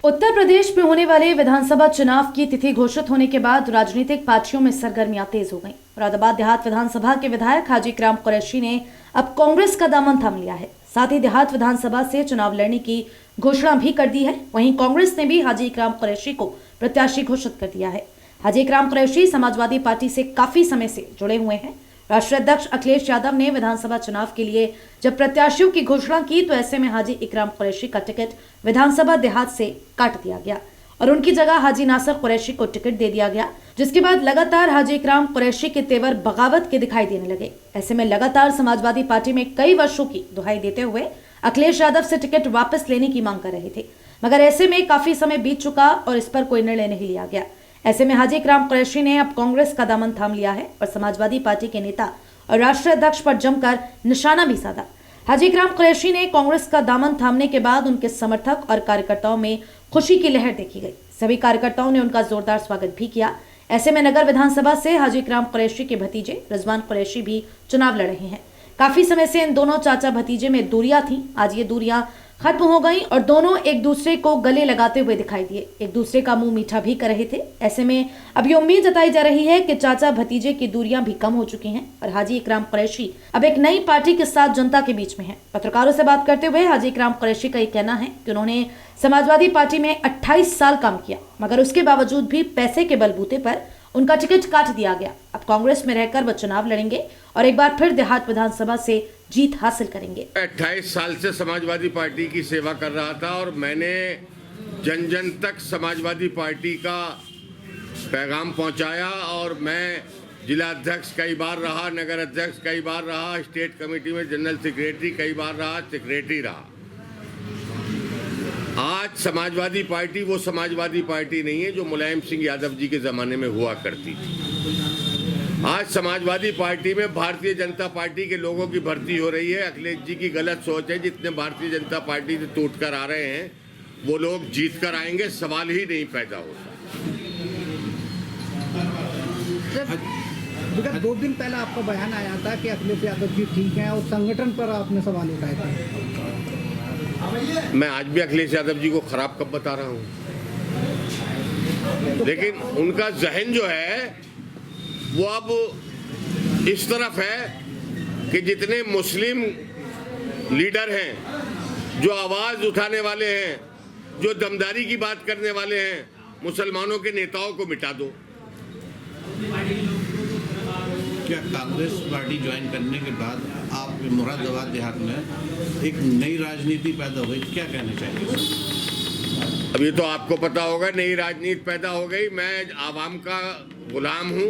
उत्तर प्रदेश में होने वाले विधानसभा चुनाव की तिथि घोषित होने के बाद राजनीतिक पार्टियों में सरगर्मियां तेज हो गईं। मुरादाबाद देहात विधानसभा के विधायक हाजी इकराम कुरैशी ने अब कांग्रेस का दामन थाम लिया है। साथ ही देहात विधानसभा से चुनाव लड़ने की घोषणा भी कर दी है। वहीं कांग्रेस ने भी हाजी इकराम कुरैशी को प्रत्याशी घोषित कर दिया है। हाजी इकराम कुरैशी समाजवादी पार्टी से काफी समय से जुड़े हुए हैं। राष्ट्रीय अध्यक्ष अखिलेश यादव ने विधानसभा चुनाव के लिए जब प्रत्याशियों की घोषणा की तो ऐसे में हाजी इकराम कुरैशी का टिकट विधानसभा देहात से काट दिया गया और उनकी जगह हाजी नासिर कुरैशी को टिकट दे दिया गया, जिसके बाद लगातार हाजी इकराम कुरैशी के तेवर बगावत के दिखाई देने लगे। ऐसे में लगातार समाजवादी पार्टी में कई वर्षों की दुहाई देते हुए अखिलेश यादव से टिकट वापस लेने की मांग कर रहे थे, मगर ऐसे में काफी समय बीत चुका और इस पर कोई निर्णय नहीं लिया गया। ऐसे में हाजी इकराम कुरैशी ने अब कांग्रेस का दामन थाम लिया है और समाजवादी पार्टी के नेता और राष्ट्रीय अध्यक्ष पर जमकर निशाना भी साधा। हाजी इकराम कुरैशी ने कांग्रेस का दामन थामने के बाद उनके समर्थक और कार्यकर्ताओं में खुशी की लहर देखी गई। सभी कार्यकर्ताओं ने उनका जोरदार स्वागत भी किया। ऐसे में नगर विधानसभा से हाजी इकराम कुरैशी के भतीजे रिजवान कुरैशी भी चुनाव लड़ रहे हैं। काफी समय से इन दोनों चाचा भतीजे में दूरियां थी। आज ये दूरियां खत्म हो गई और दोनों एक दूसरे को गले लगाते हुए दिखाई दिए, एक दूसरे का मुंह मीठा भी कर रहे थे। ऐसे में अब ये उम्मीद जताई जा रही है कि चाचा भतीजे की दूरियां भी कम हो चुकी हैं और हाजी इकराम कुरैशी अब एक नई पार्टी के साथ जनता के बीच में है। पत्रकारों से बात करते हुए हाजी इकराम कुरैशी का ये कहना है कि उन्होंने समाजवादी पार्टी में 28 साल काम किया, मगर उसके बावजूद भी पैसे के बलबूते पर उनका टिकट काट दिया गया। अब कांग्रेस में रहकर वो चुनाव लड़ेंगे और एक बार फिर देहात विधानसभा से जीत हासिल करेंगे। 28 साल से समाजवादी पार्टी की सेवा कर रहा था और मैंने जन जन तक समाजवादी पार्टी का पैगाम पहुंचाया और मैं जिला अध्यक्ष कई बार रहा, नगर अध्यक्ष कई बार रहा, स्टेट कमेटी में जनरल सेक्रेटरी कई बार रहा, सेक्रेटरी रहा। आज समाजवादी पार्टी वो समाजवादी पार्टी नहीं है जो मुलायम सिंह यादव जी के ज़माने में हुआ करती थी। आज समाजवादी पार्टी में भारतीय जनता पार्टी के लोगों की भर्ती हो रही है। अखिलेश जी की गलत सोच है, जितने भारतीय जनता पार्टी से टूट कर आ रहे हैं वो लोग जीत कर आएंगे, सवाल ही नहीं पैदा होता। विगत 2 दिन पहले आपका बयान आया था कि अखिलेश यादव जी ठीक हैं और संगठन पर आपने सवाल उठाए थे। मैं आज भी अखिलेश यादव जी को खराब कब बता रहा हूँ, लेकिन उनका जहन जो है वो अब इस तरफ है कि जितने मुस्लिम लीडर हैं, जो आवाज उठाने वाले हैं, जो दमदारी की बात करने वाले हैं, मुसलमानों के नेताओं को मिटा दो। क्या कांग्रेस पार्टी ज्वाइन करने के बाद आप मुरादाबाद देहात में एक नई राजनीति पैदा हुई, क्या कहना चाहिए? अभी तो आपको पता होगा नई राजनीति पैदा हो गई। मैं आवाम का गुलाम हूँ।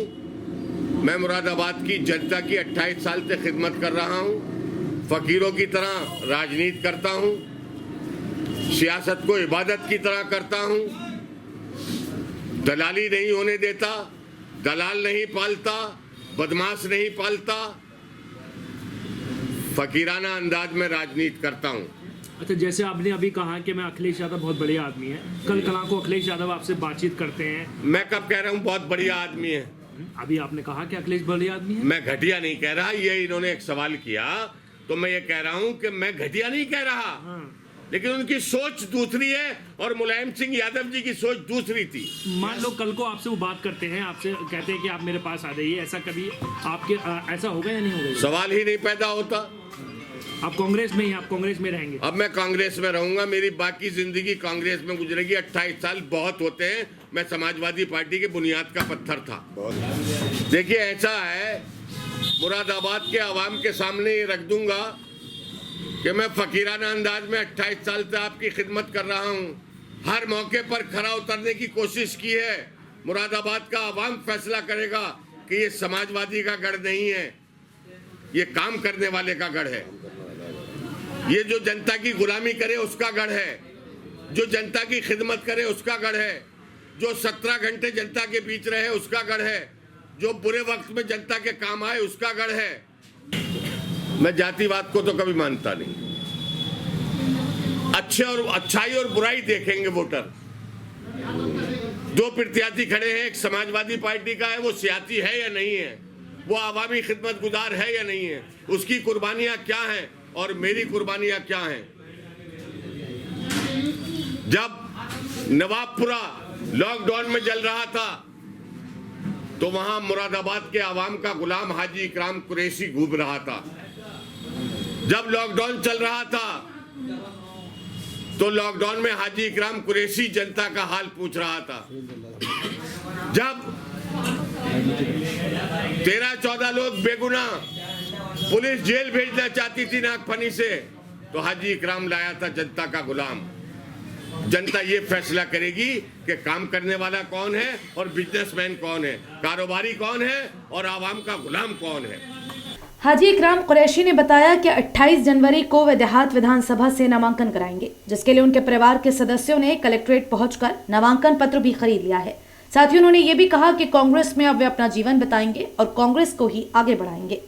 मैं मुरादाबाद की जनता की 28 साल से खिदमत कर रहा हूँ। फकीरों की तरह राजनीति करता हूँ, सियासत को इबादत की तरह करता हूँ, दलाली नहीं होने देता, दलाल नहीं पालता, बदमाश नहीं पालता, फकीराना अंदाज में राजनीति करता हूँ। अच्छा, जैसे आपने अभी कहा कि मैं अखिलेश यादव बहुत बड़े आदमी है, कल कला को अखिलेश यादव आपसे बातचीत करते हैं। मैं कब कह रहा हूँ बहुत बढ़िया आदमी है? अभी आपने कहा कि अखिलेश बड़े आदमी है। मैं घटिया नहीं कह रहा। ये इन्होंने एक सवाल किया तो मैं ये कह रहा हूँ कि मैं घटिया नहीं कह रहा। लेकिन उनकी सोच दूसरी है और मुलायम सिंह यादव जी की सोच दूसरी थी। मान लो कल को आपसे वो बात करते हैं, आपसे कहते हैं कि आप मेरे पास आ जाइए, ऐसा कभी आपके ऐसा होगा या नहीं होगा? सवाल ही नहीं पैदा होता। आप कांग्रेस में ही, आप कांग्रेस में रहेंगे? अब मैं कांग्रेस में रहूंगा, मेरी बाकी जिंदगी कांग्रेस में गुजरेगी। 28 साल बहुत होते हैं। मैं समाजवादी पार्टी के बुनियाद का पत्थर था। देखिए ऐसा है, मुरादाबाद के आवाम के सामने ये रख दूंगा कि मैं फकीराना अंदाज में 28 साल से आपकी खिदमत कर रहा हूं। हर मौके पर खरा उतरने की कोशिश की है। मुरादाबाद का आवाम फैसला करेगा कि ये समाजवादी का गढ़ नहीं है, ये काम करने वाले का गढ़ है। ये जो जनता की गुलामी करे उसका गढ़ है, जो जनता की खिदमत करे उसका गढ़ है, जो 17 घंटे जनता के बीच रहे उसका गढ़ है, जो बुरे वक्त में जनता के काम आए उसका गढ़ है। मैं जातिवाद को तो कभी मानता नहीं। अच्छाई और बुराई देखेंगे वोटर। 2 प्रत्याशी खड़े हैं, एक समाजवादी पार्टी का है, वो सियासी है या नहीं है, वो आवामी खिदमत गुजार है या नहीं है, उसकी कुर्बानियां क्या हैं और मेरी कुर्बानियां क्या हैं। जब नवाबपुरा लॉकडाउन में जल रहा था तो वहां मुरादाबाद के आवाम का गुलाम हाजी इकराम कुरैशी घूम रहा था। जब लॉकडाउन चल रहा था तो लॉकडाउन में हाजी इकराम कुरैशी जनता का हाल पूछ रहा था। जब 13-14 लोग बेगुनाह पुलिस जेल भेजना चाहती थी नागफनी से, तो हाजी इकराम लाया था जनता का गुलाम। जनता ये फैसला करेगी कि काम करने वाला कौन है और बिजनेसमैन कौन है, कारोबारी कौन है और आवाम का गुलाम कौन है। हाजी इकराम कुरैशी ने बताया कि 28 जनवरी को वे देहात विधानसभा से नामांकन कराएंगे, जिसके लिए उनके परिवार के सदस्यों ने कलेक्ट्रेट पहुंचकर नामांकन पत्र भी खरीद लिया है। साथ ही उन्होंने ये भी कहा कि कांग्रेस में अब वे अपना जीवन बिताएंगे और कांग्रेस को ही आगे बढ़ाएंगे।